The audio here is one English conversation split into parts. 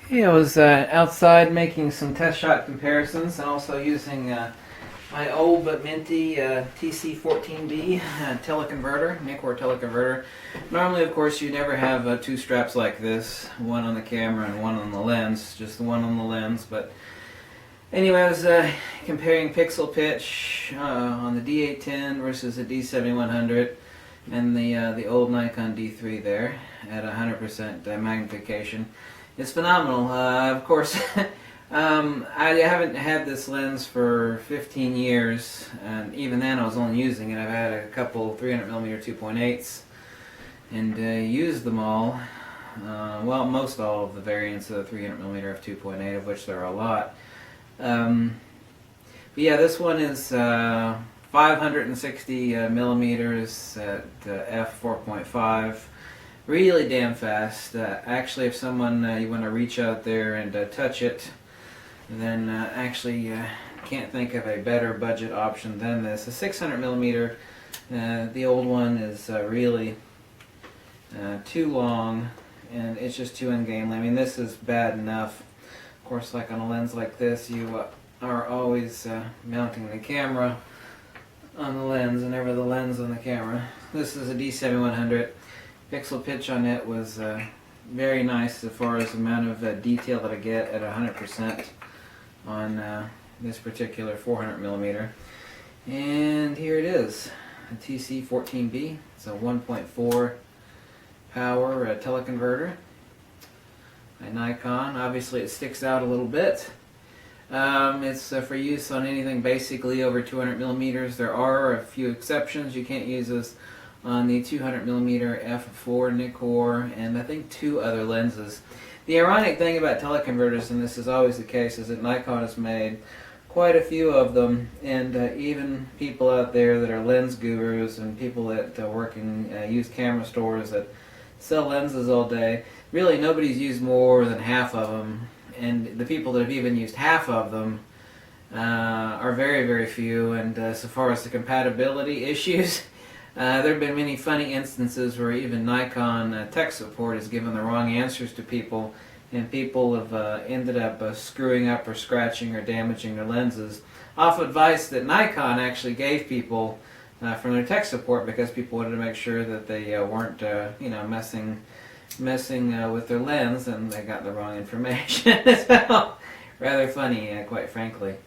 Yeah, I was outside making some test shot comparisons and also using my old but minty TC-14B teleconverter, Nikkor teleconverter. Normally, of course, you never have two straps like this, one on the camera and one on the lens, just the one on the lens. But anyway, I was comparing pixel pitch on the D810 versus the D7100 and the old Nikon D3 there at 100% magnification. It's phenomenal. Of course, I haven't had this lens for 15 years, and even then I was only using it. I've had a couple 300mm 2.8s and used them all. Well, most all of the variants of the 300mm f2.8, of which there are a lot. But yeah, this one is 560 millimeters at f4.5. Really damn fast. Actually, if someone you want to reach out there and touch it, then actually can't think of a better budget option than this. A 600 millimeter, the old one is really too long, and it's just too ungainly. I mean, this is bad enough. Of course, like on a lens like this, you are always mounting the camera on the lens, and never the lens on the camera. This is a D7100. Pixel pitch on it was very nice as far as the amount of detail that I get at 100% on this particular 400 millimeter. And here it is, a TC-14B. It's a 1.4 power teleconverter by Nikon. Obviously it sticks out a little bit. It's for use on anything basically over 200 millimeters. There are a few exceptions. You can't use this on the 200mm f4 Nikkor, and I think two other lenses. The ironic thing about teleconverters, and this is always the case, is that Nikon has made quite a few of them, and even people out there that are lens gurus and people that work in used camera stores that sell lenses all day, really nobody's used more than half of them, and the people that have even used half of them are very, very few. And so far as the compatibility issues, there have been many funny instances where even Nikon tech support has given the wrong answers to people, and people have ended up screwing up or scratching or damaging their lenses off advice that Nikon actually gave people from their tech support, because people wanted to make sure that they weren't messing with their lens, and they got the wrong information. So, rather funny, quite frankly.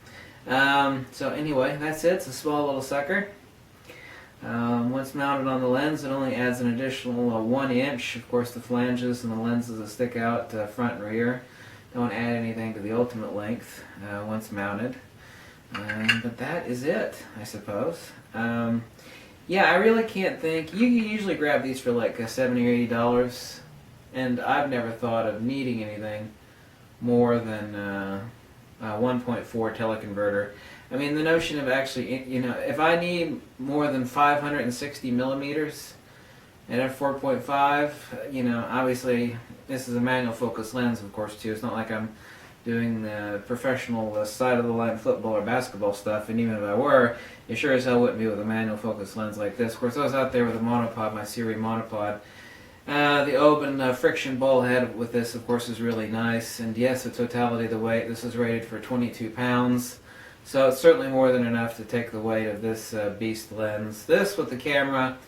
So anyway, that's it. It's a small little sucker. Once mounted on the lens, it only adds an additional 1 inch. Of course, the flanges and the lenses that stick out front and rear don't add anything to the ultimate length once mounted. But that is it, I suppose. Yeah, I really can't think. You can usually grab these for like $70 or $80, and I've never thought of needing anything more than a 1.4 teleconverter. I mean, the notion of actually, if I need more than 560 millimeters at f4.5, obviously this is a manual focus lens, of course, too. It's not like I'm doing the professional side-of-the-line football or basketball stuff, and even if I were, you sure as hell wouldn't be with a manual focus lens like this. Of course, I was out there with a monopod, my series monopod. The open friction ball head with this, of course, is really nice, and yes, the totality of the weight, this is rated for 22 pounds. So it's certainly more than enough to take the weight of this beast lens. This with the camera,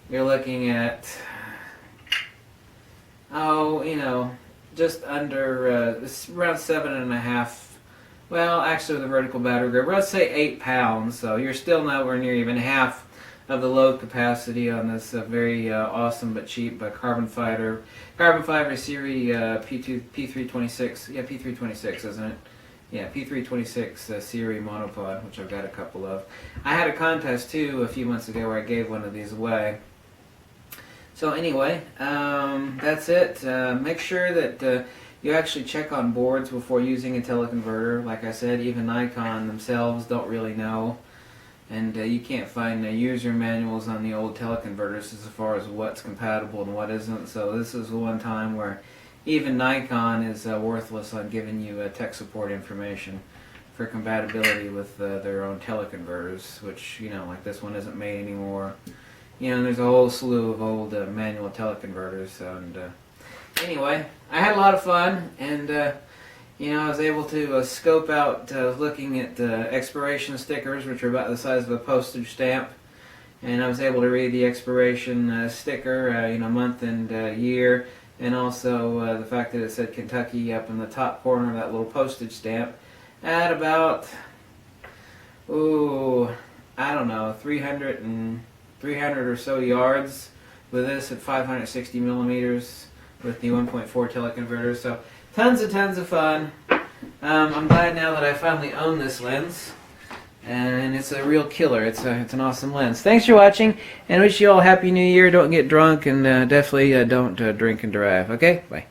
you're looking at, just under, around 7.5, well, actually with a vertical battery grip, let's say 8 pounds. So you're still nowhere near even half of the load capacity on this very awesome but cheap carbon fiber series P326, yeah, P326, isn't it? Yeah, P326 series monopod, which I've got a couple of. I had a contest too a few months ago where I gave one of these away. So anyway, that's it. Make sure that you actually check on boards before using a teleconverter. Like I said, even Nikon themselves don't really know. And you can't find user manuals on the old teleconverters as far as what's compatible and what isn't. So this is one time where even Nikon is worthless on giving you tech support information for compatibility with their own teleconverters, which, like this one isn't made anymore. There's a whole slew of old manual teleconverters, and anyway, I had a lot of fun, and you know, I was able to scope out looking at the expiration stickers, which are about the size of a postage stamp, and I was able to read the expiration sticker, you know, month and year, and also the fact that it said Kentucky up in the top corner of that little postage stamp at about, I don't know, 300 or so yards with this at 560 millimeters with the 1.4 teleconverter. So tons of fun. I'm glad now that I finally own this lens, and it's a real killer. It's an awesome lens. Thanks for watching, and wish you all a happy new year. Don't get drunk, and definitely don't drink and drive. Okay, bye.